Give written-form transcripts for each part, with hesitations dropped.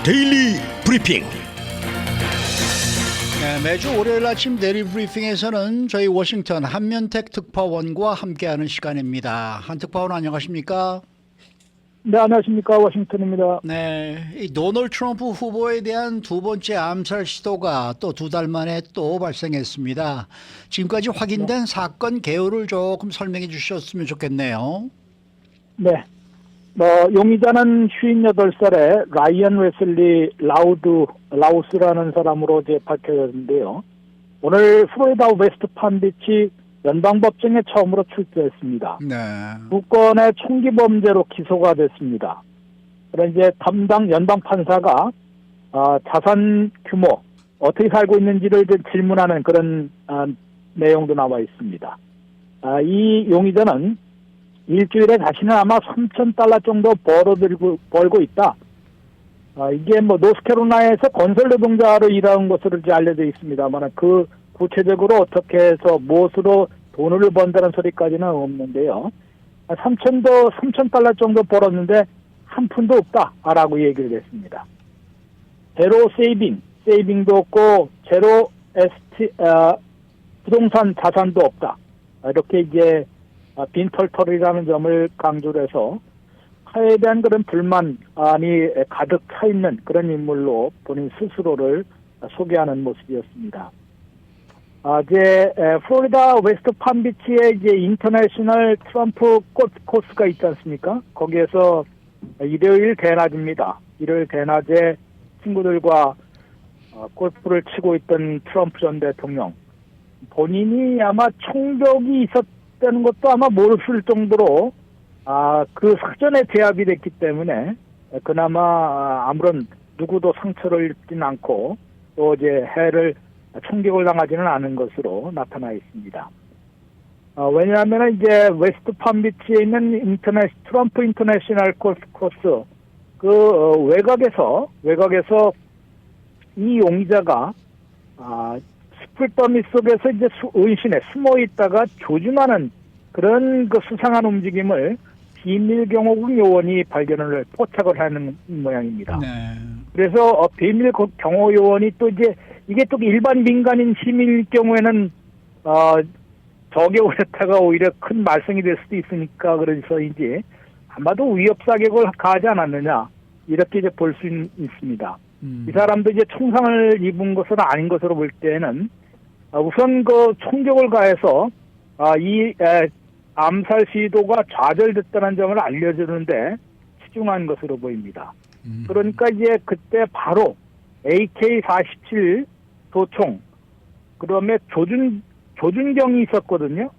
데일리 브리핑. 네, 매주 월요일 아침 데일리 브리핑에서는 저희 워싱턴 한면택 특파원과 함께하는 시간입니다. 한 특파원 안녕하십니까? 네, 안녕하십니까. 워싱턴입니다. 네, 이 도널드 트럼프 후보에 대한 두 번째 암살 시도가 또 두 달 만에 또 발생했습니다. 지금까지 확인된 사건 개요를 조금 설명해 주셨으면 좋겠네요. 네. 용의자는 58살의 라이언 웨슬리 라우스라는 사람으로 이제 밝혀졌는데요. 오늘 플로리다 웨스트 판비치 연방법정에 처음으로 출두했습니다. 네. 두 건의 총기 범죄로 기소가 됐습니다. 그런 이제 담당 연방 판사가 자산 규모 어떻게 살고 있는지를 이제 질문하는 그런 내용도 나와 있습니다. 이 용의자는 일주일에 자신은 아마 $3,000 정도 벌고 있다. 이게 노스캐롤라이나에서 건설 노동자로 일하는 것으로 이제 알려져 있습니다만 그 구체적으로 어떻게 해서 무엇으로 돈을 번다는 소리까지는 없는데요. $3,000 정도 벌었는데 한 푼도 없다라고 얘기를 했습니다. 제로 세이빙도 없고 제로 부동산 자산도 없다. 이렇게 이제 빈털터리라는 점을 강조를 해서 그에 대한 그런 불만이 가득 차 있는 그런 인물로 본인 스스로를 소개하는 모습이었습니다. 이제 플로리다 웨스트 판비치에 이제 인터내셔널 트럼프 골프 코스가 있지 않습니까? 거기에서 일요일 대낮입니다. 일요일 대낮에 친구들과 골프를 치고 있던 트럼프 전 대통령, 본인이 아마 총격이 있었다는 것도 아마 모르실 정도로 그 사전에 제압이 됐기 때문에 그나마 아무런 누구도 상처를 입지는 않고 또 이제 총격을 당하지는 않은 것으로 나타나 있습니다. 왜냐하면 이제 웨스트 판비치에 있는 트럼프 인터내셔널 골프 코스 그 외곽에서 이 용의자가 스풀더미 속에서 이제 은신에 숨어 있다가 조준하는 그런 그 수상한 움직임을 비밀 경호국 요원이 포착을 하는 모양입니다. 네. 그래서 비밀 경호 요원이 또 이제 이게 또 일반 민간인 시민일 경우에는 저격을 했다가 오히려 큰 말썽이 될 수도 있으니까 그래서 이제 아마도 위협 사격을 가하지 않았느냐 이렇게 이제 볼 수 있습니다. 이 사람도 이제 총상을 입은 것은 아닌 것으로 볼 때는 우선 그 총격을 가해서 이 암살 시도가 좌절됐다는 점을 알려주는데 치중한 것으로 보입니다. 그러니까 이제 그때 바로 AK-47 도총, 그다음에 조준경이 있었거든요.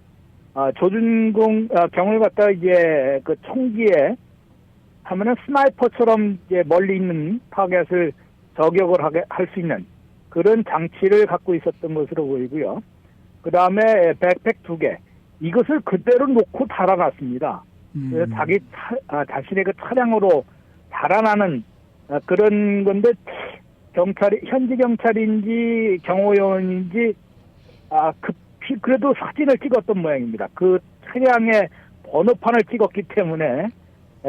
경을 갖다가 이제 그 총기에 하면은 스나이퍼처럼 이제 멀리 있는 타겟을 저격을 할 수 있는 그런 장치를 갖고 있었던 것으로 보이고요. 그 다음에 백팩 2개. 이것을 그대로 놓고 달아났습니다. 그래서 자신의 그 차량으로 달아나는 그런 건데, 현지 경찰인지 경호요원인지, 그래도 사진을 찍었던 모양입니다. 그 차량의 번호판을 찍었기 때문에,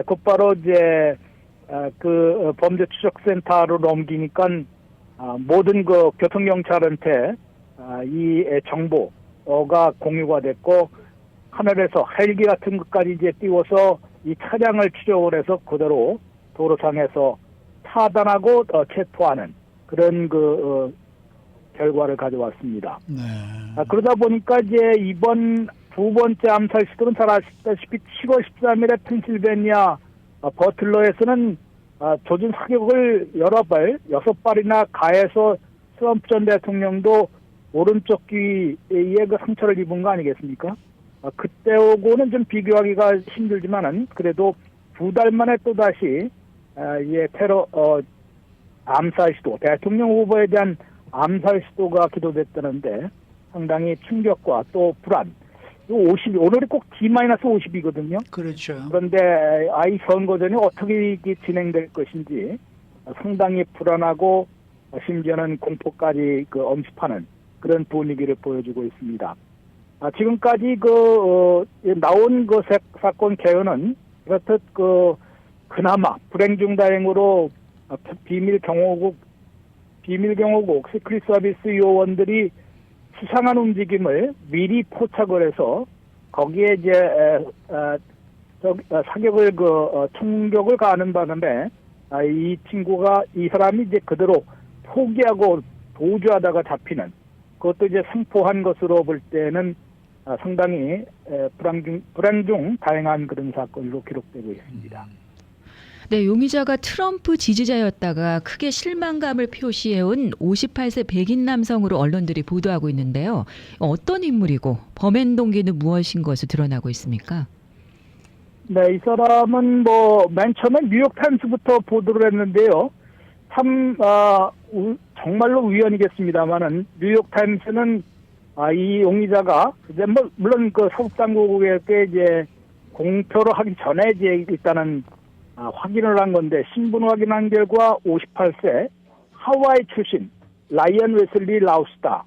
곧바로 이제, 그 범죄 추적센터로 넘기니까, 모든 그 교통경찰한테, 이 정보가 공유가 됐고, 하늘에서 헬기 같은 것까지 이제 띄워서 이 차량을 추적을 해서 그대로 도로상에서 차단하고 체포하는 그런 결과를 가져왔습니다. 네. 그러다 보니까 이제 이번 두 번째 암살 시도는 잘 아시다시피 7월 13일에 펜실베니아 버틀러에서는 조준 사격을 6발이나 가해서 트럼프 전 대통령도 오른쪽 귀에 그 상처를 입은 거 아니겠습니까? 그때하고는 좀 비교하기가 힘들지만은 그래도 두 달 만에 또다시 테러 암살 시도, 대통령 후보에 대한 암살 시도가 기도됐다는데 상당히 충격과 또 불안. 오늘이 꼭 D-50이거든요. 그렇죠. 그런데 이 선거전이 어떻게 진행될 것인지 상당히 불안하고 심지어는 공포까지 엄습하는 그런 분위기를 보여주고 있습니다. 지금까지 나온 사건 개요는 그렇듯 그나마 불행 중 다행으로 비밀 경호국 시크릿 서비스 요원들이 수상한 움직임을 미리 포착을 해서 거기에 이제 사격을 총격을 가하는 바람에 이 사람이 이제 그대로 포기하고 도주하다가 잡히는, 그것도 이제 상포한 것으로 볼 때는 상당히 불행 중 다행한 그런 사건으로 기록되고 있습니다. 네, 용의자가 트럼프 지지자였다가 크게 실망감을 표시해온 58세 백인 남성으로 언론들이 보도하고 있는데요. 어떤 인물이고 범행 동기는 무엇인 것으로 드러나고 있습니까? 네, 이 사람은 맨 처음에 뉴욕타임스부터 보도를 했는데요. 참 정말로 우연이겠습니다만은 뉴욕타임스는 이 용의자가 이제 물론 그 서북 당국에게 이제 공표를 하기 전에 이제 일단은 확인을 한 건데, 신분 확인한 결과 58세 하와이 출신 라이언 웨슬리 라우스다.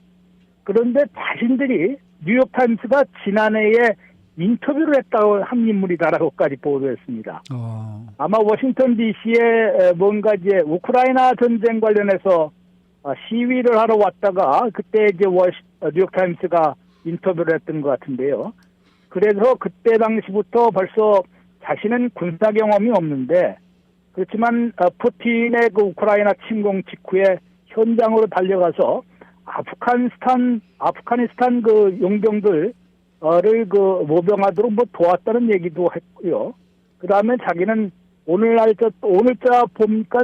그런데 자신들이 뉴욕타임스가 지난해에 인터뷰를 했다고 한 인물이다라고까지 보도했습니다. 아마 워싱턴 DC에 뭔가 이제 우크라이나 전쟁 관련해서 시위를 하러 왔다가 그때 이제 뉴욕타임스가 인터뷰를 했던 것 같은데요. 그래서 그때 당시부터 벌써 자신은 군사 경험이 없는데, 그렇지만 푸틴의 그 우크라이나 침공 직후에 현장으로 달려가서 아프가니스탄 그 용병들을 모병하도록 도왔다는 얘기도 했고요. 그 다음에 자기는 오늘자 보니까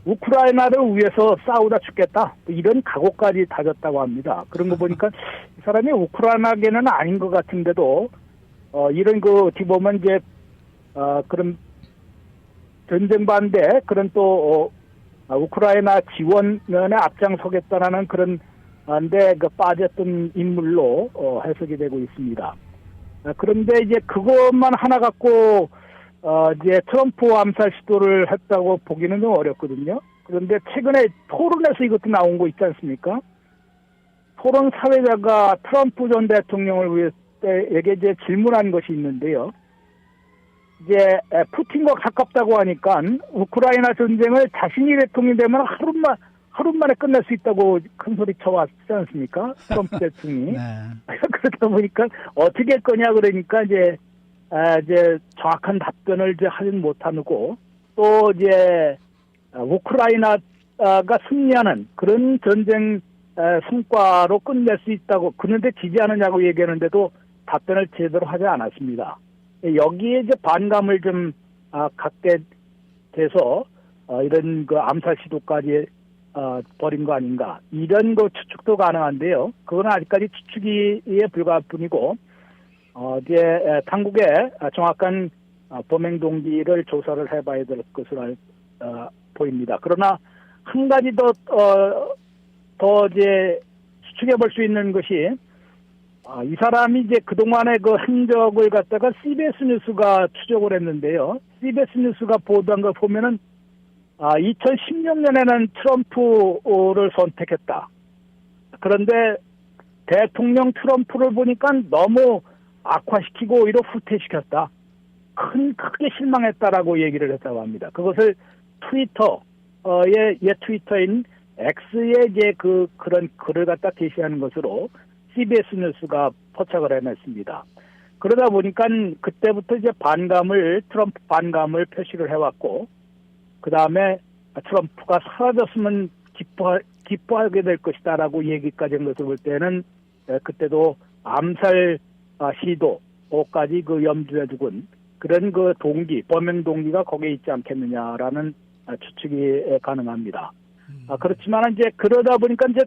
우크라이나를 위해서 싸우다 죽겠다, 이런 각오까지 다졌다고 합니다. 그런 거 보니까 이 사람이 우크라이나계는 아닌 것 같은데도 이런 어떻게 보면 이제 그런 전쟁 반대, 그런 또 우크라이나 지원면에 앞장서겠다라는 그런 데 빠졌던 인물로 해석이 되고 있습니다. 그런데 이제 그것만 하나 갖고 이제 트럼프 암살 시도를 했다고 보기는 좀 어렵거든요. 그런데 최근에 토론에서 이것도 나온 거 있지 않습니까? 토론 사회자가 트럼프 전 대통령을 위해서 이제 질문한 것이 있는데요. 이제 푸틴과 가깝다고 하니까 우크라이나 전쟁을 자신이 대통령이 되면 하루 만에 끝낼 수 있다고 큰 소리 쳐왔지 않습니까? 트럼프 대통령이. 네. 그러다 보니까 어떻게 할 거냐 그러니까 이제 정확한 답변을 이제 하진 못하고, 또 이제 우크라이나가 승리하는 그런 전쟁 성과로 끝낼 수 있다고, 그런데 지지하느냐고 얘기하는데도 답변을 제대로 하지 않았습니다. 여기에 이제 반감을 좀 갖게 돼서 이런 그 암살 시도까지 벌인 거 아닌가, 이런 거 추측도 가능한데요. 그건 아직까지 추측에 불과할 뿐이고, 이제 당국의 정확한 범행 동기를 조사를 해봐야 될 것으로 보입니다. 그러나 한 가지 더 이제 추측해 볼 수 있는 것이, 이 사람이 이제 그동안의 그 행적을 갖다가 CBS 뉴스가 추적을 했는데요. CBS 뉴스가 보도한 걸 보면은 2016년에는 트럼프를 선택했다. 그런데 대통령 트럼프를 보니까 너무 악화시키고 오히려 후퇴시켰다. 크게 실망했다라고 얘기를 했다고 합니다. 그것을 트위터의 옛 트위터인 X에 이제 그런 글을 갖다 게시하는 것으로 CBS 뉴스가 포착을 해냈습니다. 그러다 보니까 그때부터 이제 트럼프 반감을 표시를 해왔고, 그 다음에 트럼프가 사라졌으면 기뻐하게 될 것이다라고 얘기까지 한 것을 볼 때는 그때도 암살 시도까지 염두에 두고는 그런 범행 동기가 거기에 있지 않겠느냐라는 추측이 가능합니다. 그렇지만 이제 그러다 보니까 이제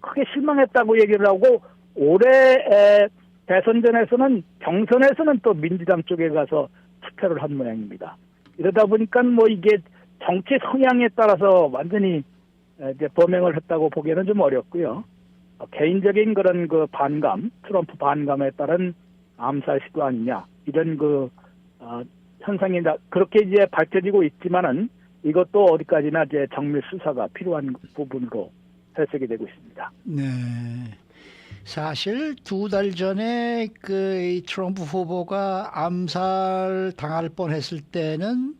크게 실망했다고 얘기를 하고, 올해 대선전에서는 경선에서는 또 민주당 쪽에 가서 투표를 한 모양입니다. 이러다 보니까 이게 정치 성향에 따라서 완전히 이제 범행을 했다고 보기에는 좀 어렵고요. 개인적인 그런 트럼프 반감에 따른 암살 시도 아니냐, 이런 현상이 그렇게 이제 밝혀지고 있지만은 이것도 어디까지나 이제 정밀 수사가 필요한 부분으로 해석이 되고 있습니다. 네. 사실 2달 전에 이 트럼프 후보가 암살 당할 뻔했을 때는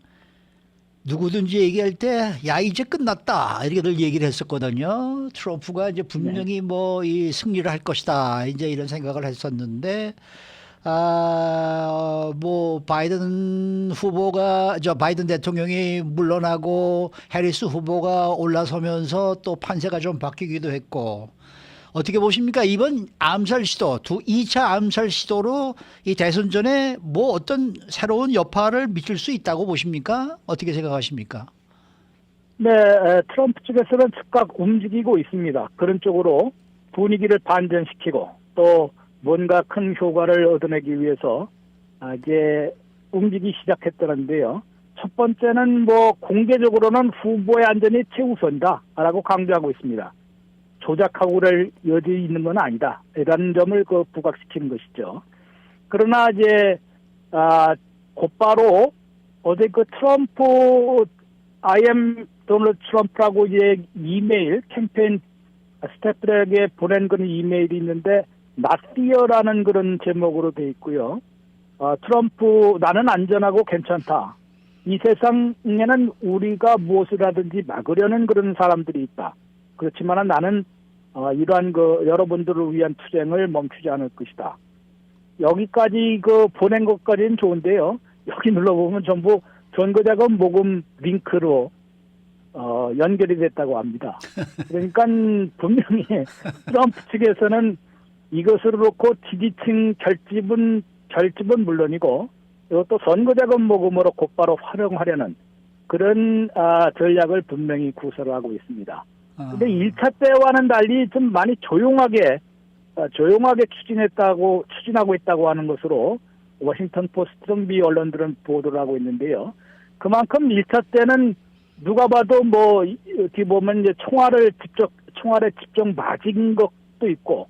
누구든지 얘기할 때 야 이제 끝났다 이렇게들 얘기를 했었거든요. 트럼프가 이제 분명히 뭐 이 승리를 할 것이다 이제 이런 생각을 했었는데 뭐 바이든 대통령이 물러나고 해리스 후보가 올라서면서 또 판세가 좀 바뀌기도 했고 어떻게 보십니까? 이번 암살 시도, 2차 암살 시도로 이 대선 전에 뭐 어떤 새로운 여파를 미칠 수 있다고 보십니까? 어떻게 생각하십니까? 네, 트럼프 측에서는 즉각 움직이고 있습니다. 그런 쪽으로 분위기를 반전시키고 또 뭔가 큰 효과를 얻어내기 위해서 이제 움직이기 시작했다는데요. 첫 번째는 뭐 공개적으로는 후보의 안전이 최우선이다라고 강조하고 있습니다. 조작하고 그럴 여지 있는 건 아니다. 이런 점을 부각시키는 것이죠. 그러나 이제 곧바로 어제 트럼프 I am 도널드 트럼프라고 이제 이메일 캠페인 스태프들에게 보낸 그런 이메일이 있는데 Not fear라는 그런 제목으로 돼 있고요. 트럼프 나는 안전하고 괜찮다. 이 세상에는 우리가 무엇을 하든지 막으려는 그런 사람들이 있다. 그렇지만 나는 이러한 여러분들을 위한 투쟁을 멈추지 않을 것이다. 여기까지 보낸 것까지는 좋은데요. 여기 눌러보면 전부 선거자금 모금 링크로 연결이 됐다고 합니다. 그러니까 분명히 트럼프 측에서는 이것을 놓고 지지층 결집은 물론이고 이것도 선거자금 모금으로 곧바로 활용하려는 그런 전략을 분명히 구사를 하고 있습니다. 근데 1차 때와는 달리 좀 많이 조용하게 추진하고 있다고 하는 것으로 워싱턴 포스트 등비 언론들은 보도를 하고 있는데요. 그만큼 1차 때는 누가 봐도 뭐 어떻게 보면 이제 총알에 직접 맞은 것도 있고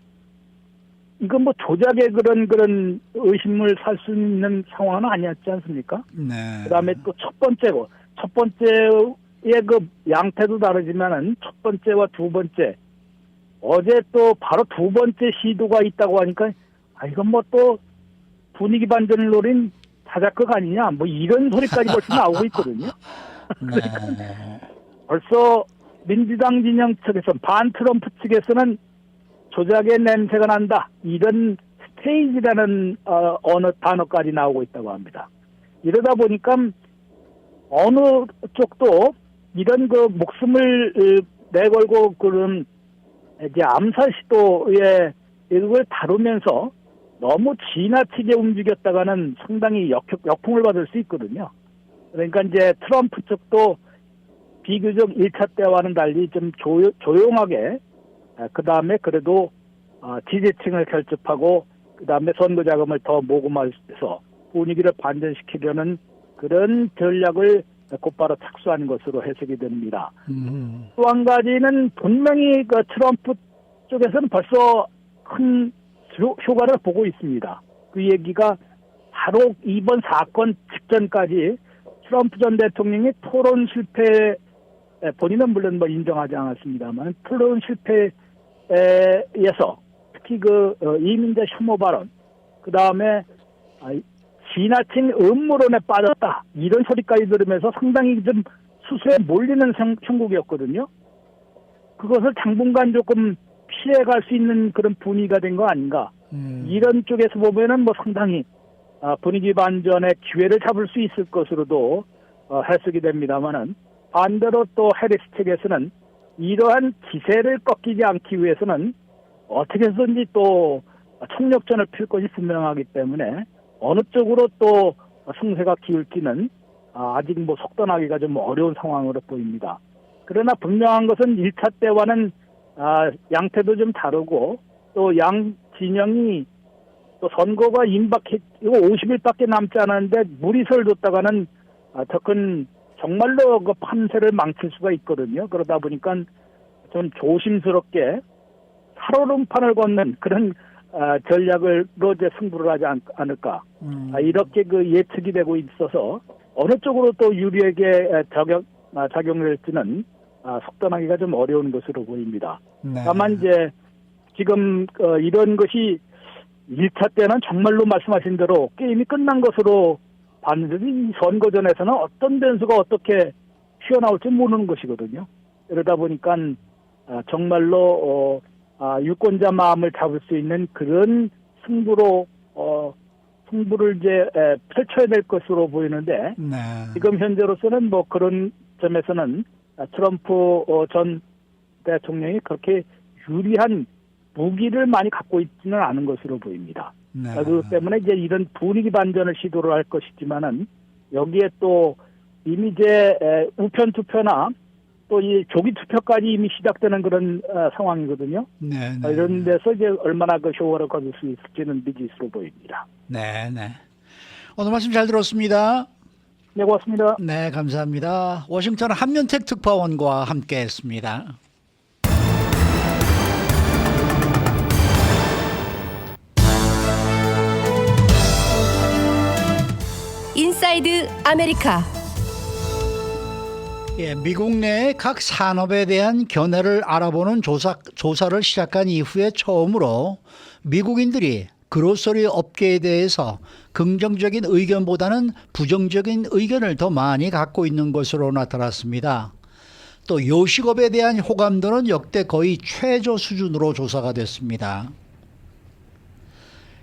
이건 뭐 조작의 그런 의심을 살 수 있는 상황은 아니었지 않습니까? 네. 그다음에 또 첫 번째의 양태도 다르지만은 첫 번째와 두 번째 어제 또 바로 두 번째 시도가 있다고 하니까 이건 뭐 또 분위기 반전을 노린 자작극 아니냐 뭐 이런 소리까지 벌써 나오고 있거든요. 네. 벌써 민주당 진영 측에서 반 트럼프 측에서는 조작의 냄새가 난다 이런 스테이지라는 어느 단어까지 나오고 있다고 합니다. 이러다 보니까 어느 쪽도 이런 목숨을 내걸고 그런 이제 암살 시도에 이걸 다루면서 너무 지나치게 움직였다가는 상당히 역풍을 받을 수 있거든요. 그러니까 이제 트럼프 쪽도 비교적 1차 때와는 달리 좀 조용하게 그 다음에 그래도 지지층을 결집하고 그 다음에 선거 자금을 더 모금해서 분위기를 반전시키려는 그런 전략을 곧바로 착수한 것으로 해석이 됩니다. 또 한 가지는 분명히 트럼프 쪽에서는 벌써 큰 효과를 보고 있습니다. 그 얘기가 바로 이번 사건 직전까지 트럼프 전 대통령이 토론 실패 본인은 물론 뭐 인정하지 않았습니다만 토론 실패에서 특히 이민자 혐오 발언 그 다음에 지나친 음모론에 빠졌다 이런 소리까지 들으면서 상당히 좀 수수에 몰리는 형국이었거든요. 그것을 당분간 조금 피해갈 수 있는 그런 분위기가 된 거 아닌가. 이런 쪽에서 보면은 뭐 상당히 분위기 반전의 기회를 잡을 수 있을 것으로도 해석이 됩니다만은 반대로 또 해리스 측에서는 이러한 기세를 꺾이지 않기 위해서는 어떻게 해서든지 또 총력전을 펼 것이 분명하기 때문에 어느 쪽으로 또 승세가 기울지는 아직 뭐 속단하기가 좀 어려운 상황으로 보입니다. 그러나 분명한 것은 1차 때와는 양태도 좀 다르고 또 양 진영이 또 선거가 이거 50일밖에 남지 않았는데 무리설 뒀다가는 더 큰 정말로 그 판세를 망칠 수가 있거든요. 그러다 보니까 좀 조심스럽게 살얼음판을 걷는 그런 전략으로 이제 승부를 하지 않을까. 이렇게 예측이 되고 있어서 어느 쪽으로 또 유리하게 작용을 할지는 속단하기가 좀 어려운 것으로 보입니다. 네. 다만 이제 지금 이런 것이 1차 때는 정말로 말씀하신 대로 게임이 끝난 것으로 봤는데 이 선거전에서는 어떤 변수가 어떻게 튀어나올지 모르는 것이거든요. 그러다 보니까 정말로 유권자 마음을 잡을 수 있는 그런 승부를 이제 펼쳐야 될 것으로 보이는데 네. 지금 현재로서는 뭐 그런 점에서는 트럼프 전 대통령이 그렇게 유리한 무기를 많이 갖고 있지는 않은 것으로 보입니다. 네. 그렇기 때문에 이제 이런 분위기 반전을 시도를 할 것이지만은 여기에 또 이미 이제 우편 투표나 또 이 조기 투표까지 이미 시작되는 그런 상황이거든요. 네, 네. 이런 데서 이제 얼마나 그 효과를 거둘 수 있을지는 미지수로 보입니다. 네, 네. 오늘 말씀 잘 들었습니다. 네, 고맙습니다. 네, 감사합니다. 워싱턴 한면택 특파원과 함께했습니다. 인사이드 아메리카. 예, 미국 내 각 산업에 대한 견해를 알아보는 조사를 시작한 이후에 처음으로 미국인들이 그로서리 업계에 대해서 긍정적인 의견보다는 부정적인 의견을 더 많이 갖고 있는 것으로 나타났습니다. 또 요식업에 대한 호감도는 역대 거의 최저 수준으로 조사가 됐습니다.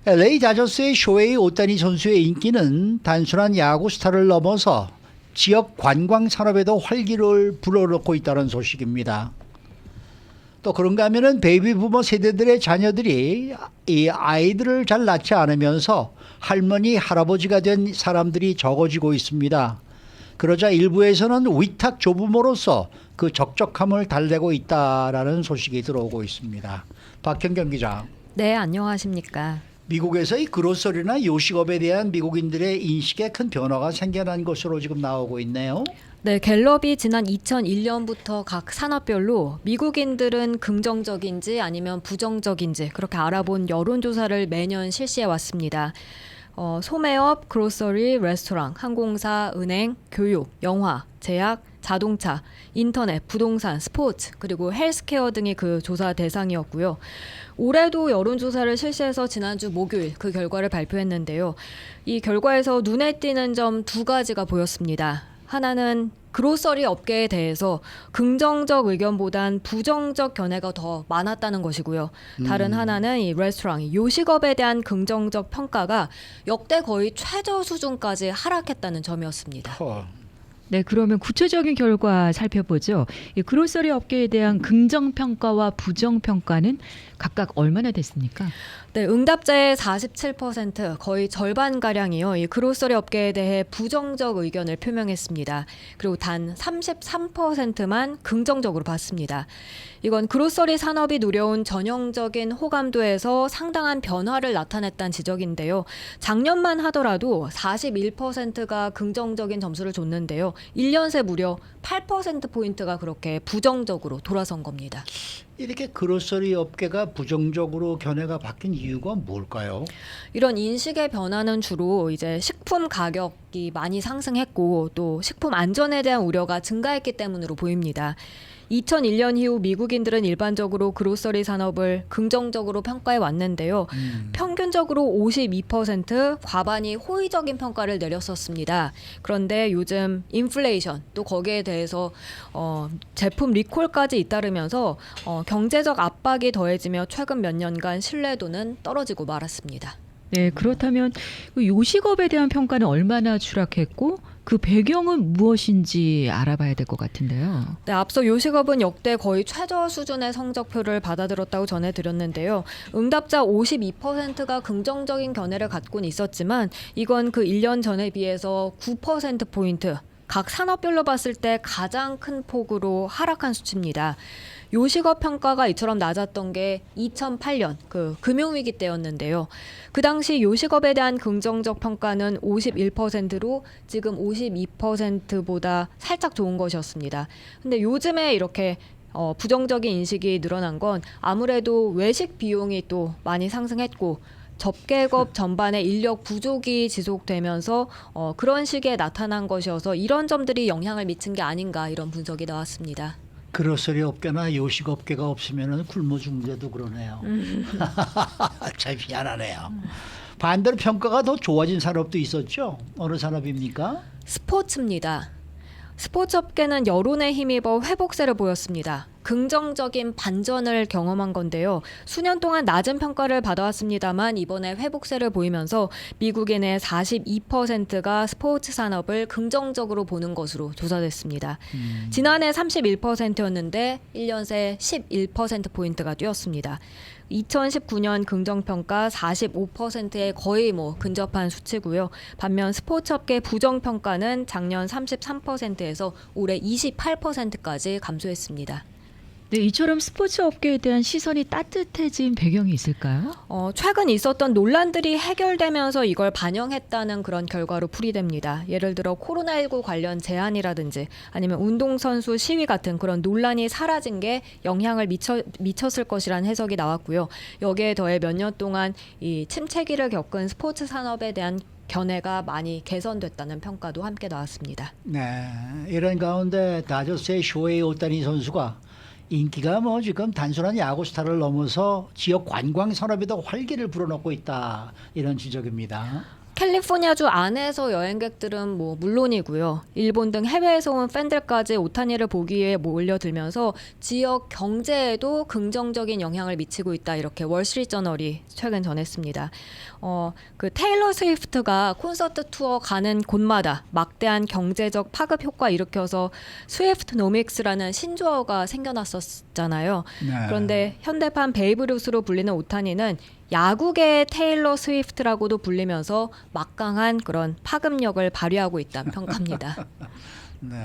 LA 다저스의 쇼헤이 오타니 선수의 인기는 단순한 야구 스타를 넘어서 지역 관광 산업에도 활기를 불어넣고 있다는 소식입니다. 또 그런가 하면은 베이비 부머 세대들의 자녀들이 이 아이들을 잘 낳지 않으면서 할머니, 할아버지가 된 사람들이 적어지고 있습니다. 그러자 일부에서는 위탁 조부모로서 그 적적함을 달래고 있다라는 소식이 들어오고 있습니다. 박현경 기자. 네, 안녕하십니까. 미국에서 이 그로서리나 요식업에 대한 미국인들의 인식에 큰 변화가 생겨난 것으로 지금 나오고 있네요. 네, 갤럽이 지난 2001년부터 각 산업별로 미국인들은 긍정적인지 아니면 부정적인지 그렇게 알아본 여론조사를 매년 실시해 왔습니다. 소매업, 그로서리, 레스토랑, 항공사, 은행, 교육, 영화, 제약, 자동차, 인터넷, 부동산, 스포츠, 그리고 헬스케어 등이 그 조사 대상이었고요. 올해도 여론조사를 실시해서 지난주 목요일 그 결과를 발표했는데요. 이 결과에서 눈에 띄는 점 두 가지가 보였습니다. 하나는 그로서리 업계에 대해서 긍정적 의견보단 부정적 견해가 더 많았다는 것이고요. 다른 하나는 이 레스토랑, 요식업에 대한 긍정적 평가가 역대 거의 최저 수준까지 하락했다는 점이었습니다. 네, 그러면 구체적인 결과 살펴보죠. 이 그로서리 업계에 대한 긍정 평가와 부정 평가는 각각 얼마나 됐습니까? 네, 응답자의 47%, 거의 절반가량이요. 이 그로서리 업계에 대해 부정적 의견을 표명했습니다. 그리고 단 33%만 긍정적으로 봤습니다. 이건 그로서리 산업이 누려온 전형적인 호감도에서 상당한 변화를 나타냈다는 지적인데요. 작년만 하더라도 41%가 긍정적인 점수를 줬는데요. 1년 새 무려 8%포인트가 그렇게 부정적으로 돌아선 겁니다. 이렇게 그로서리 업계가 부정적으로 견해가 바뀐 이유가 뭘까요? 이런 인식의 변화는 주로 이제 식품 가격이 많이 상승했고 또 식품 안전에 대한 우려가 증가했기 때문으로 보입니다. 2001년 이후 미국인들은 일반적으로 그로서리 산업을 긍정적으로 평가해 왔는데요. 평균적으로 52%, 과반이 호의적인 평가를 내렸었습니다. 그런데 요즘 인플레이션 또 거기에 대해서 제품 리콜까지 잇따르면서 경제적 압박이 더해지며 최근 몇 년간 신뢰도는 떨어지고 말았습니다. 네, 그렇다면 그 요식업에 대한 평가는 얼마나 추락했고 그 배경은 무엇인지 알아봐야 될 것 같은데요. 네, 앞서 요식업은 역대 거의 최저 수준의 성적표를 받아들였다고 전해드렸는데요. 응답자 52%가 긍정적인 견해를 갖고는 있었지만 이건 그 1년 전에 비해서 9%포인트, 각 산업별로 봤을 때 가장 큰 폭으로 하락한 수치입니다. 요식업 평가가 이처럼 낮았던 게 2008년 그 금융위기 때였는데요. 그 당시 요식업에 대한 긍정적 평가는 51%로 지금 52%보다 살짝 좋은 것이었습니다. 근데 요즘에 이렇게 부정적인 인식이 늘어난 건 아무래도 외식 비용이 또 많이 상승했고 접객업 전반의 인력 부족이 지속되면서 그런 시기에 나타난 것이어서 이런 점들이 영향을 미친 게 아닌가 이런 분석이 나왔습니다. 그로서리 업계나 요식 업계가 없으면 굶어 죽는데도 그러네요. 참 희한하네요. 반대로 평가가 더 좋아진 산업도 있었죠. 어느 산업입니까? 스포츠입니다. 스포츠 업계는 여론에 힘입어 회복세를 보였습니다. 긍정적인 반전을 경험한 건데요. 수년 동안 낮은 평가를 받아왔습니다만 이번에 회복세를 보이면서 미국인의 42%가 스포츠 산업을 긍정적으로 보는 것으로 조사됐습니다. 지난해 31%였는데 1년 새 11%포인트가 뛰었습니다. 2019년 긍정평가 45%에 거의 근접한 수치고요. 반면 스포츠업계 부정평가는 작년 33%에서 올해 28%까지 감소했습니다. 네, 이처럼 스포츠 업계에 대한 시선이 따뜻해진 배경이 있을까요? 최근 있었던 논란들이 해결되면서 이걸 반영했다는 그런 결과로 풀이됩니다. 예를 들어 코로나19 관련 제한이라든지 아니면 운동선수 시위 같은 그런 논란이 사라진 게 영향을 미쳤을 것이라는 해석이 나왔고요. 여기에 더해 몇 년 동안 이 침체기를 겪은 스포츠 산업에 대한 견해가 많이 개선됐다는 평가도 함께 나왔습니다. 네, 이런 가운데 다저스의 쇼헤이 오타니 선수가 인기가 지금 단순한 야구 스타를 넘어서 지역 관광 산업에도 활기를 불어넣고 있다, 이런 지적입니다. 캘리포니아주 안에서 여행객들은 물론이고요. 일본 등 해외에서 온 팬들까지 오타니를 보기 위해 몰려들면서 지역 경제에도 긍정적인 영향을 미치고 있다, 이렇게 월스트리트저널이 최근 전했습니다. 그 테일러 스위프트가 콘서트 투어 가는 곳마다 막대한 경제적 파급 효과 일으켜서 스위프트노믹스라는 신조어가 생겨났었잖아요. 네. 그런데 현대판 베이브 루스로 불리는 오타니는 야구계의 테일러 스위프트라고도 불리면서 막강한 그런 파급력을 발휘하고 있다는 평가입니다.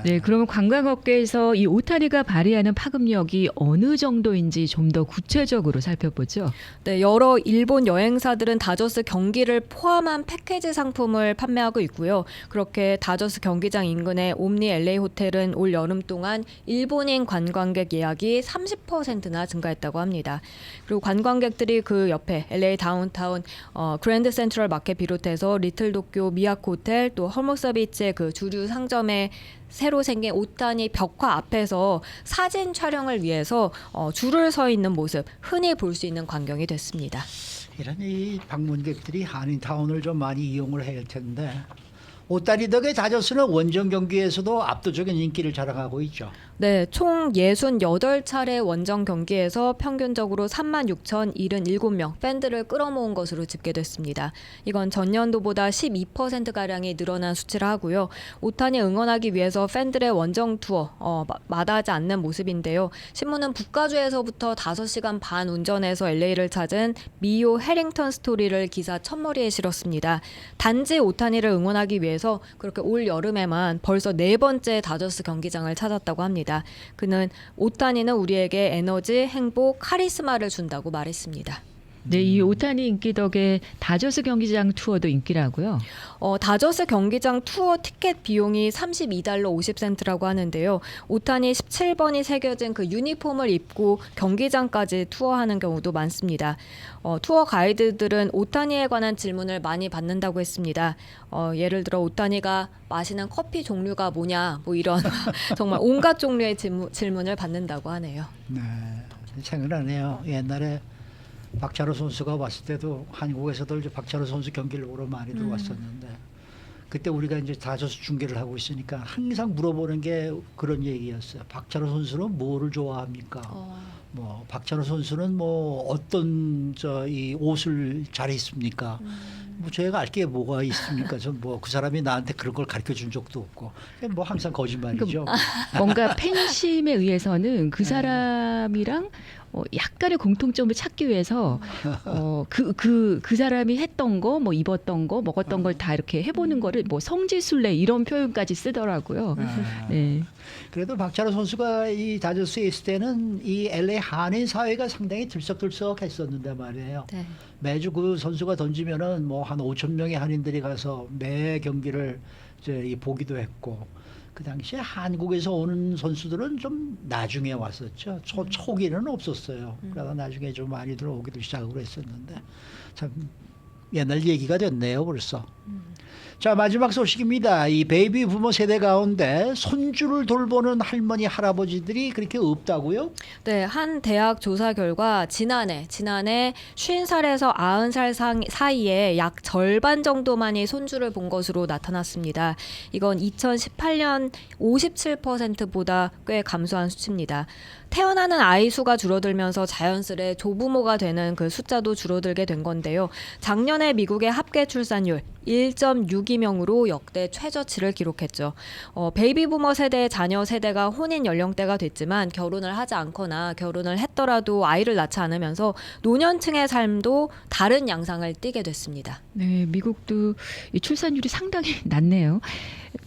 네, 그러면 관광업계에서 이 오타니가 발휘하는 파급력이 어느 정도인지 좀 더 구체적으로 살펴보죠. 네, 여러 일본 여행사들은 다저스 경기를 포함한 패키지 상품을 판매하고 있고요. 그렇게 다저스 경기장 인근의 옴니 LA 호텔은 올 여름 동안 일본인 관광객 예약이 30%나 증가했다고 합니다. 그리고 관광객들이 그 옆에 LA 다운타운 그랜드 센트럴 마켓 비롯해서 리틀 도쿄 미야코 호텔 또 헐모사 비치의 그 주류 상점에 새로 생긴 오타니 벽화 앞에서 사진 촬영을 위해서 줄을 서 있는 모습, 흔히 볼 수 있는 광경이 됐습니다. 이런 이 방문객들이 한인타운을 좀 많이 이용을 해야 할 텐데, 오타니 덕에 다저스는 원정 경기에서도 압도적인 인기를 자랑하고 있죠. 네, 총 68차례 원정 경기에서 평균적으로 36,077명 팬들을 끌어모은 것으로 집계됐습니다. 이건 전년도보다 12%가량이 늘어난 수치를 하고요. 오타니 응원하기 위해서 팬들의 원정 투어 마다하지 않는 모습인데요. 신문은 북가주에서부터 5시간 반 운전해서 LA를 찾은 미오 해링턴 스토리를 기사 첫머리에 실었습니다. 단지 오타니를 응원하기 위해서 그렇게 올 여름에만 벌써 4번째 다저스 경기장을 찾았다고 합니다. 그는 오타니는 우리에게 에너지, 행복, 카리스마를 준다고 말했습니다. 네, 이 오타니 인기 덕에 다저스 경기장 투어도 인기라고요. 다저스 경기장 투어 티켓 비용이 $32 50센트라고 하는데요. 오타니 17번이 새겨진 그 유니폼을 입고 경기장까지 투어하는 경우도 많습니다. 투어 가이드들은 오타니에 관한 질문을 많이 받는다고 했습니다. 예를 들어 오타니가 마시는 커피 종류가 뭐냐, 이런 정말 온갖 종류의 질문을 받는다고 하네요. 네, 생각나네요. 옛날에 박찬호 선수가 왔을 때도 한국에서도 이제 박찬호 선수 경기를 보러 많이들 왔었는데, 그때 우리가 이제 다저스 중계를 하고 있으니까 항상 물어보는 게 그런 얘기였어요. 박찬호 선수는 뭐를 좋아합니까? 박찬호 선수는 어떤 이 옷을 잘 입습니까? 저희가 알 게 뭐가 있습니까? 그 사람이 나한테 그런 걸 가르쳐 준 적도 없고, 항상 거짓말이죠. 뭔가 팬심에 의해서는 그 사람이랑 약간의 공통점을 찾기 위해서 그 사람이 했던 거, 입었던 거, 먹었던 걸 다 이렇게 해보는 거를 성지순례 이런 표현까지 쓰더라고요. 네. 그래도 박찬호 선수가 이 다저스에 있을 때는 이 LA 한인 사회가 상당히 들썩들썩했었는데 말이에요. 네. 매주 그 선수가 던지면은 한 5천 명의 한인들이 가서 매 경기를 이제 보기도 했고, 그 당시에 한국에서 오는 선수들은 좀 나중에 왔었죠. 초기는 없었어요. 그러다 나중에 좀 많이 들어오기도 시작을 했었는데, 참 옛날 얘기가 됐네요, 벌써. 자, 마지막 소식입니다. 이 베이비 부모 세대 가운데 손주를 돌보는 할머니, 할아버지들이 그렇게 없다고요? 네, 한 대학 조사 결과 지난해 50살에서 90살 사이에 약 절반 정도만이 손주를 본 것으로 나타났습니다. 이건 2018년 57%보다 꽤 감소한 수치입니다. 태어나는 아이 수가 줄어들면서 자연스레 조부모가 되는 그 숫자도 줄어들게 된 건데요. 작년에 미국의 합계 출산율 1.62명으로 역대 최저치를 기록했죠. 베이비 부머 세대의 자녀 세대가 혼인 연령대가 됐지만 결혼을 하지 않거나 결혼을 했더라도 아이를 낳지 않으면서 노년층의 삶도 다른 양상을 띠게 됐습니다. 네, 미국도 이 출산율이 상당히 낮네요.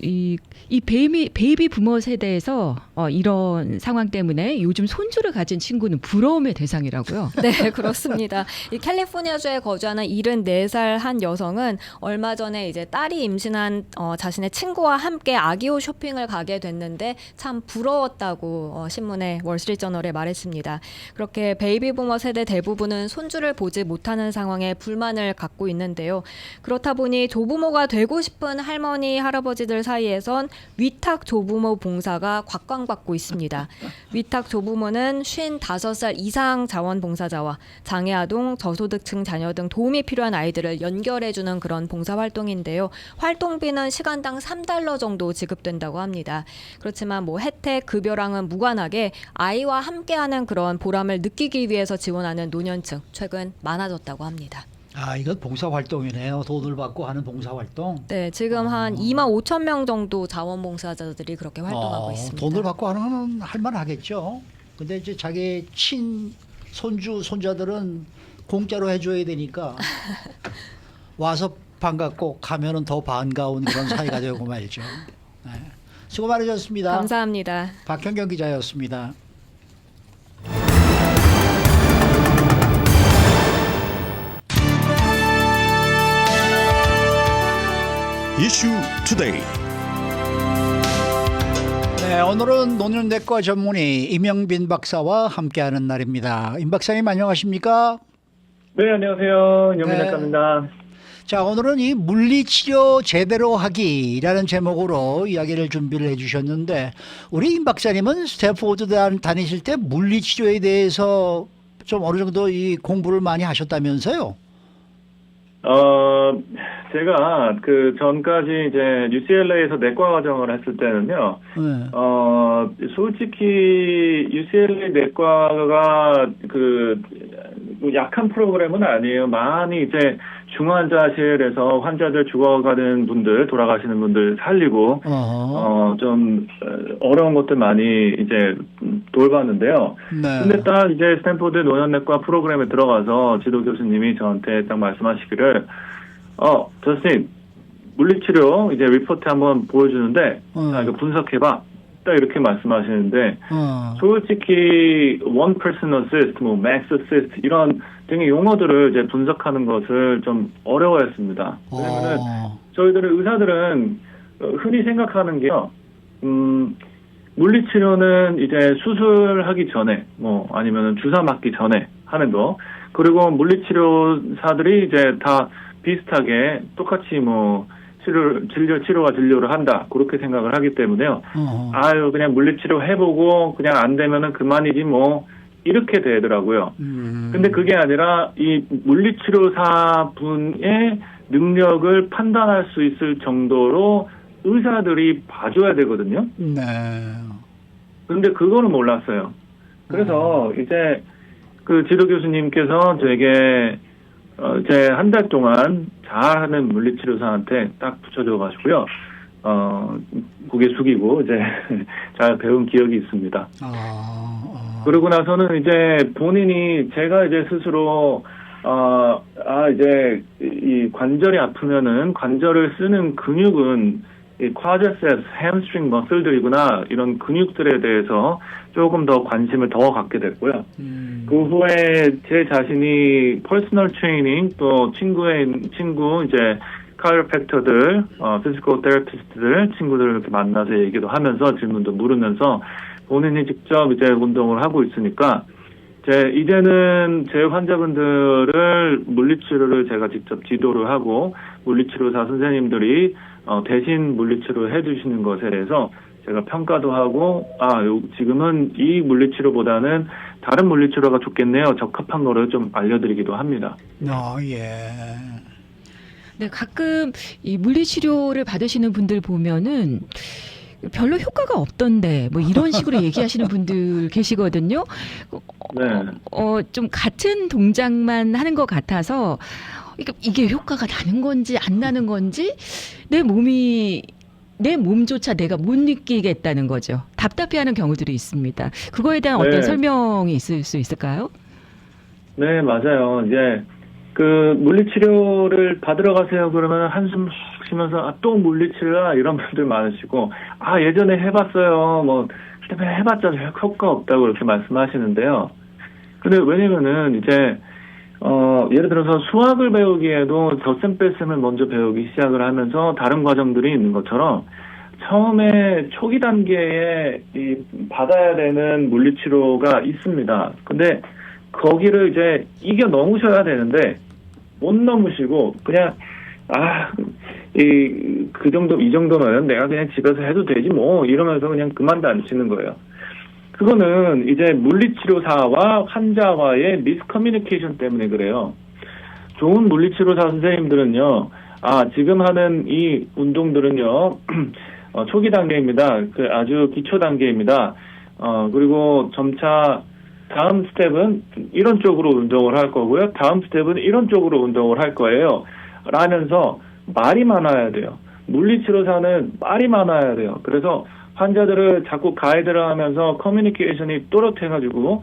이 베이비 부머 세대에서 이런 상황 때문에 요즘 손주를 가진 친구는 부러움의 대상이라고요. 네, 그렇습니다. 이 캘리포니아주에 거주하는 74살 한 여성은 얼마 전에 이제 딸이 임신한 자신의 친구와 함께 아기옷 쇼핑을 가게 됐는데 참 부러웠다고 신문에 월스트리트저널에 말했습니다. 그렇게 베이비 부머 세대 대부분은 손주를 보지 못하는 상황에 불만을 갖고 있는데요. 그렇다 보니 조부모가 되고 싶은 할머니, 할아버지들 사이에선 위탁 조부모 봉사가 곽광받고 있습니다. 위탁 조부모는 55살 이상 자원봉사자와 장애아동, 저소득층 자녀 등 도움이 필요한 아이들을 연결해주는 그런 봉사활동인데요. 활동비는 시간당 $3 정도 지급된다고 합니다. 그렇지만 혜택, 급여랑은 무관하게 아이와 함께하는 그런 보람을 느끼기 위해서 지원하는 노년층 최근 많아졌다고 합니다. 아, 이건 봉사활동이네요. 돈을 받고 하는 봉사활동. 네, 지금 한 25,000명 정도 자원봉사자들이 그렇게 활동하고 있습니다. 돈을 받고 하는 건 할만하겠죠. 근데 이제 자기 손주, 손자들은 공짜로 해줘야 되니까 와서 반갑고 가면은 더 반가운 그런 사이가 되고 말이죠. 네. 수고 많으셨습니다. 감사합니다. 박현경 기자였습니다. 이슈 투데이. 네, 오늘은 노년내과 전문의 임영빈 박사와 함께하는 날입니다. 임 박사님 안녕하십니까? 네, 안녕하세요. 네. 영민학과입니다. 자, 오늘은 이 물리치료 제대로 하기라는 제목으로 이야기를 준비를 해주셨는데 우리 임 박사님은 스탠포드 다니실 때 물리치료에 대해서 좀 어느 정도 이 공부를 많이 하셨다면서요? 제가 그 전까지 이제 UCLA에서 내과 과정을 했을 때는요, 네. 솔직히 UCLA 내과가 그 약한 프로그램은 아니에요. 많이 이제 중환자실에서 환자들 죽어가는 분들, 돌아가시는 분들 살리고, 좀 어려운 것들 많이 이제 돌봤는데요. 네. 근데 딱 이제 스탠포드 노년내과 프로그램에 들어가서 지도 교수님이 저한테 딱 말씀하시기를, 저스틴, 물리치료 이제 리포트 한번 보여주는데, 자, 이거 분석해봐. 딱 이렇게 말씀하시는데, 솔직히 one person assist, max assist 이런 등의 용어들을 이제 분석하는 것을 좀 어려워했습니다. 왜냐면은 저희들은 의사들은 흔히 생각하는 게요, 물리치료는 이제 수술하기 전에, 아니면 주사 맞기 전에 하는 거, 그리고 물리치료사들이 이제 다 비슷하게 똑같이 치료가 진료를 한다. 그렇게 생각을 하기 때문에요. 그냥 물리치료 해보고 그냥 안 되면은 그만이지 이렇게 되더라고요. 근데 그게 아니라 이 물리치료사 분의 능력을 판단할 수 있을 정도로 의사들이 봐줘야 되거든요. 네. 근데 그거는 몰랐어요. 그래서 이제 그 지도 교수님께서 저에게 이제 한 달 동안 잘하는 물리치료사한테 딱 붙여줘가지고요. 고개 숙이고 이제 잘 배운 기억이 있습니다. 그러고 나서는 이제 본인이 제가 이제 스스로 이제 이 관절이 아프면은 관절을 쓰는 근육은 이 quadriceps, hamstring 머슬들이구나 이런 근육들에 대해서 조금 더 관심을 더 갖게 됐고요. 그 후에 제 자신이 퍼스널 트레이닝 또 친구 이제 카이로팩터들, 피지컬 테라피스트들 친구들 이렇게 만나서 얘기도 하면서 질문도 물으면서 본인이 직접 이제 운동을 하고 있으니까 이제는 제 환자분들을 물리치료를 제가 직접 지도를 하고 물리치료사 선생님들이 대신 물리치료를 해주시는 것에 대해서 제가 평가도 하고 지금은 이 물리치료보다는 다른 물리치료가 좋겠네요. 적합한 거를 좀 알려드리기도 합니다. 예. 네, 가끔 이 물리치료를 받으시는 분들 보면은 별로 효과가 없던데 뭐 이런 식으로 얘기하시는 분들 계시거든요. 네. 좀 같은 동작만 하는 것 같아서 이게 효과가 나는 건지 안 나는 건지 내 몸조차 내가 못 느끼겠다는 거죠. 답답해하는 경우들이 있습니다. 그거에 대한 어떤 네. 설명이 있을 수 있을까요? 네, 맞아요. 이제 그 물리치료를 받으러 가세요. 그러면 한숨 푹 쉬면서 또 물리치료야 이런 분들 많으시고 예전에 해봤어요. 뭐 해봤자 효과 없다고 그렇게 말씀하시는데요. 근데 왜냐면은 이제 예를 들어서 수학을 배우기에도 덧셈 뺄셈을 먼저 배우기 시작을 하면서 다른 과정들이 있는 것처럼 처음에 초기 단계에 받아야 되는 물리치료가 있습니다. 근데 거기를 이제 이겨 넘으셔야 되는데 못 넘으시고 그냥 그 정도 이 정도면 내가 그냥 집에서 해도 되지 뭐 이러면서 그냥 그만도 안 치는 거예요. 그거는 이제 물리치료사와 환자와의 미스커뮤니케이션 때문에 그래요. 좋은 물리치료사 선생님들은요, 지금 하는 이 운동들은요, 초기 단계입니다. 아주 기초 단계입니다. 그리고 점차 다음 스텝은 이런 쪽으로 운동을 할 거고요. 다음 스텝은 이런 쪽으로 운동을 할 거예요. 라면서 말이 많아야 돼요. 물리치료사는 말이 많아야 돼요. 그래서 환자들을 자꾸 가이드를 하면서 커뮤니케이션이 또렷해가지고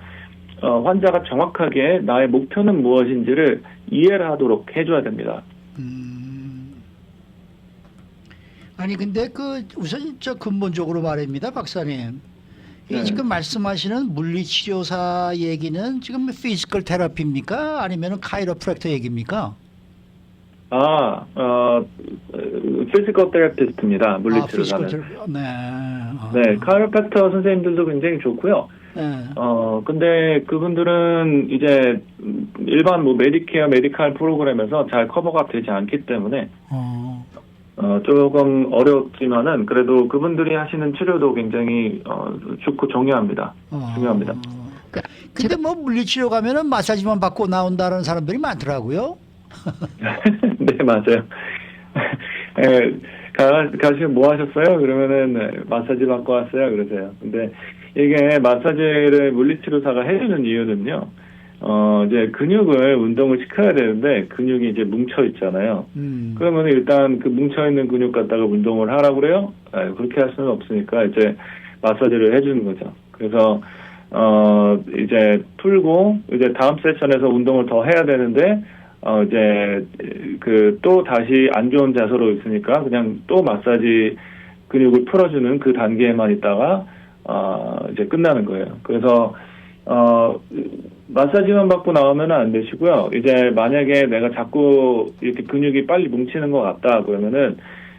환자가 정확하게 나의 목표는 무엇인지를 이해를 하도록 해줘야 됩니다. 아니 근데 우선 근본적으로 말입니다, 박사님. 이 지금 말씀하시는 물리치료사 얘기는 지금 피지컬 테라피입니까? 아니면 카이로프랙터 얘기입니까? 피지컬 테라피스트입니다. 물리치료사는. 네, 카이로프랙터 선생님들도 굉장히 좋고요. 근데 그분들은 이제 일반 메디케어, 메디칼 프로그램에서 잘 커버가 되지 않기 때문에 조금 어렵지만은 그래도 그분들이 하시는 치료도 굉장히 좋고 중요합니다. 근데 뭐 물리치료 가면은 마사지만 받고 나온다는 사람들이 많더라고요. 네, 맞아요. 가시면 뭐 하셨어요? 그러면은 마사지 받고 왔어요. 그러세요. 근데 이게 마사지를 물리치료사가 해주는 이유는요. 이제 근육을 운동을 시켜야 되는데 근육이 이제 뭉쳐 있잖아요. 그러면 일단 그 뭉쳐 있는 근육 갖다가 운동을 하라고 그래요? 그렇게 할 수는 없으니까 이제 마사지를 해주는 거죠. 그래서 이제 풀고 이제 다음 세션에서 운동을 더 해야 되는데 이제 또 다시 안 좋은 자세로 있으니까 그냥 또 마사지 근육을 풀어주는 그 단계에만 있다가 이제 끝나는 거예요. 그래서 마사지만 받고 나오면 안 되시고요. 이제 만약에 내가 자꾸 이렇게 근육이 빨리 뭉치는 것 같다 그러면은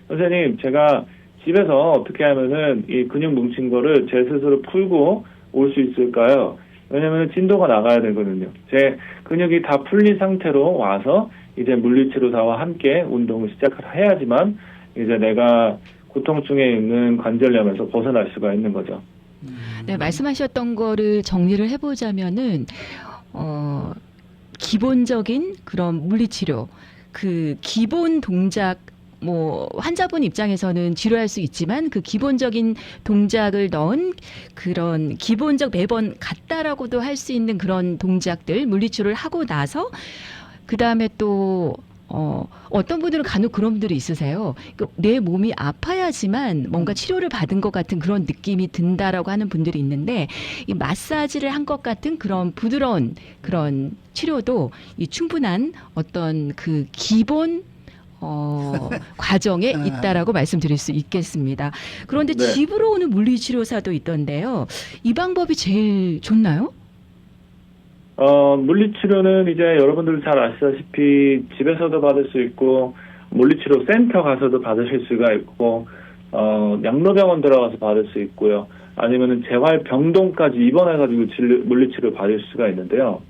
선생님 제가 집에서 어떻게 하면은 이 근육 뭉친 거를 제 스스로 풀고 올 수 있을까요? 왜냐면 진도가 나가야 되거든요. 제 근육이 다 풀린 상태로 와서 이제 물리치료사와 함께 운동을 시작을 해야지만 이제 내가 고통증에 있는 관절염에서 벗어날 수가 있는 거죠. 네, 말씀하셨던 거를 정리를 해보자면은 기본적인 그런 물리치료, 그 기본 동작, 뭐 환자분 입장에서는 지루할 수 있지만 그 기본적인 동작을 넣은 그런 기본적 매번 같다라고도 할 수 있는 그런 동작들 물리치료를 하고 나서 그 다음에 또 어떤 분들은 간혹 그런 분들이 있으세요. 내 몸이 아파야지만 뭔가 치료를 받은 것 같은 그런 느낌이 든다라고 하는 분들이 있는데 이 마사지를 한 것 같은 그런 부드러운 그런 치료도 이 충분한 어떤 그 기본 과정에 있다라고 말씀드릴 수 있겠습니다. 그런데 네. 집으로 오는 물리치료사도 있던데요. 이 방법이 제일 좋나요? 물리치료는 이제 여러분들 잘 아시다시피 집에서도 받을 수 있고 물리치료 센터 가서도 받으실 수가 있고 양로병원 들어가서 받을 수 있고요. 아니면은 재활병동까지 입원해가지고 물리치료 받을 수가 있는데요.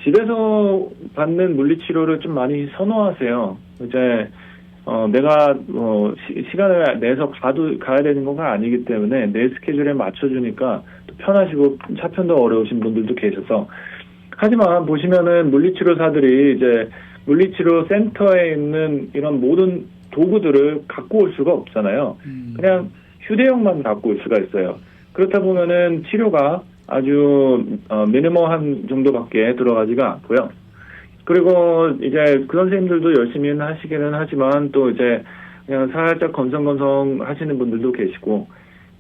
집에서 받는 물리치료를 좀 많이 선호하세요. 이제 내가 시간을 내서 가야 되는 건 아니기 때문에 내 스케줄에 맞춰주니까 또 편하시고 차편도 어려우신 분들도 계셔서. 하지만 보시면은 물리치료사들이 이제 물리치료 센터에 있는 이런 모든 도구들을 갖고 올 수가 없잖아요. 그냥 휴대용만 갖고 올 수가 있어요. 그렇다 보면은 치료가 아주 미니멀한 정도밖에 들어가지가 않고요. 그리고 이제 그 선생님들도 열심히 하시기는 하지만 또 이제 그냥 살짝 건성건성 하시는 분들도 계시고,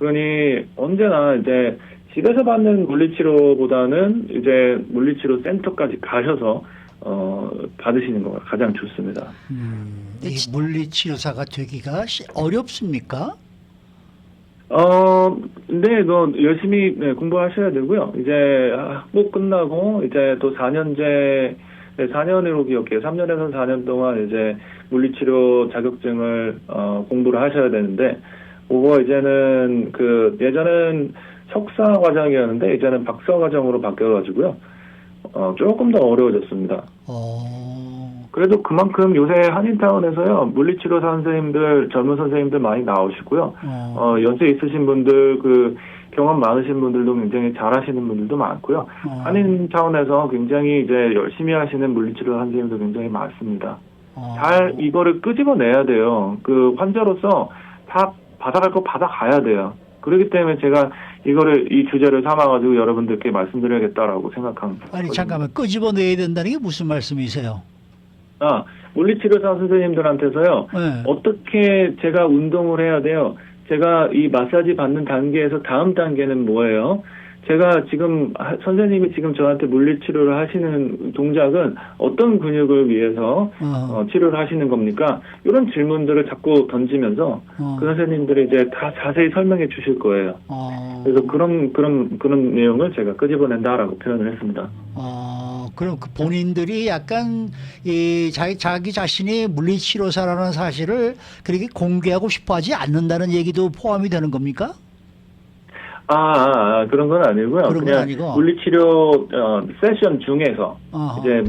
그러니 언제나 이제 집에서 받는 물리치료보다는 이제 물리치료 센터까지 가셔서 받으시는 거가 가장 좋습니다. 이 물리치료사가 되기가 어렵습니까? 네, 열심히 공부하셔야 되고요. 이제 학부 끝나고 이제 또 4년으로 기억해요. 3년에서 4년 동안 이제 물리치료 자격증을 공부를 하셔야 되는데, 그거 이제는 예전엔 석사 과정이었는데 이제는 박사 과정으로 바뀌어가지고요. 조금 더 어려워졌습니다. 그래도 그만큼 요새 한인타운에서요, 물리치료사 선생님들, 젊은 선생님들 많이 나오시고요. 연세 있으신 분들, 경험 많으신 분들도 굉장히 잘하시는 분들도 많고요. 한인타운에서 굉장히 이제 열심히 하시는 물리치료 선생님도 굉장히 많습니다. 잘 이거를 끄집어내야 돼요. 환자로서 다 받아갈 거 받아가야 돼요. 그렇기 때문에 제가 이 주제를 삼아가지고 여러분들께 말씀드려야겠다라고 생각합니다. 아니, 잠깐만, 끄집어내야 된다는 게 무슨 말씀이세요? 물리치료사 선생님들한테서요, 네. 어떻게 제가 운동을 해야 돼요? 제가 이 마사지 받는 단계에서 다음 단계는 뭐예요? 제가 지금, 선생님이 지금 저한테 물리치료를 하시는 동작은 어떤 근육을 위해서 치료를 하시는 겁니까? 이런 질문들을 자꾸 던지면서 그 선생님들이 이제 다 자세히 설명해 주실 거예요. 그래서 그런 내용을 제가 끄집어낸다라고 표현을 했습니다. 그럼 본인들이 약간 자기 자신이 물리치료사라는 사실을 그렇게 공개하고 싶어하지 않는다는 얘기도 포함이 되는 겁니까? 그런 건 아니고요. 그런 건 그냥 아니고. 물리치료 세션 중에서 이제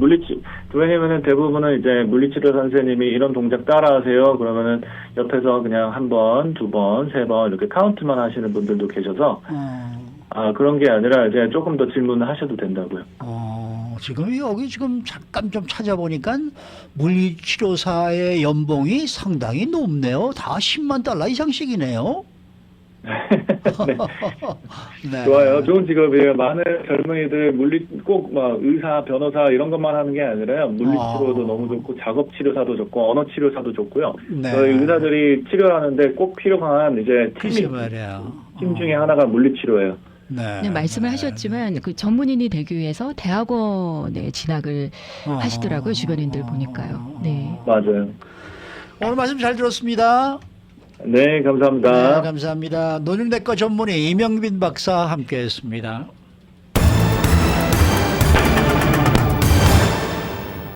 왜냐면은 대부분은 이제 물리치료 선생님이 이런 동작 따라하세요. 그러면은 옆에서 그냥 한 번, 두 번, 세 번 이렇게 카운트만 하시는 분들도 계셔서 그런 게 아니라 이제 조금 더 질문을 하셔도 된다고요. 지금 여기 잠깐 좀 찾아보니까 물리치료사의 연봉이 상당히 높네요. 다 10만 달러 이상씩이네요. 네. 좋아요. 좋은 직업이에요. 많은 젊은이들 꼭 의사, 변호사 이런 것만 하는 게 아니라요. 물리치료도 너무 좋고 작업치료사도 좋고 언어치료사도 좋고요. 네. 저희 의사들이 치료하는데 꼭 필요한 이제 팀 중에 하나가 물리치료예요. 네, 말씀을 하셨지만 전문인이 되기 위해서 대학원에 진학을 하시더라고요. 주변인들 보니까요. 네. 맞아요. 오늘 말씀 잘 들었습니다. 네, 감사합니다. 네, 감사합니다. 노년내과 전문의 이명빈 박사 함께했습니다.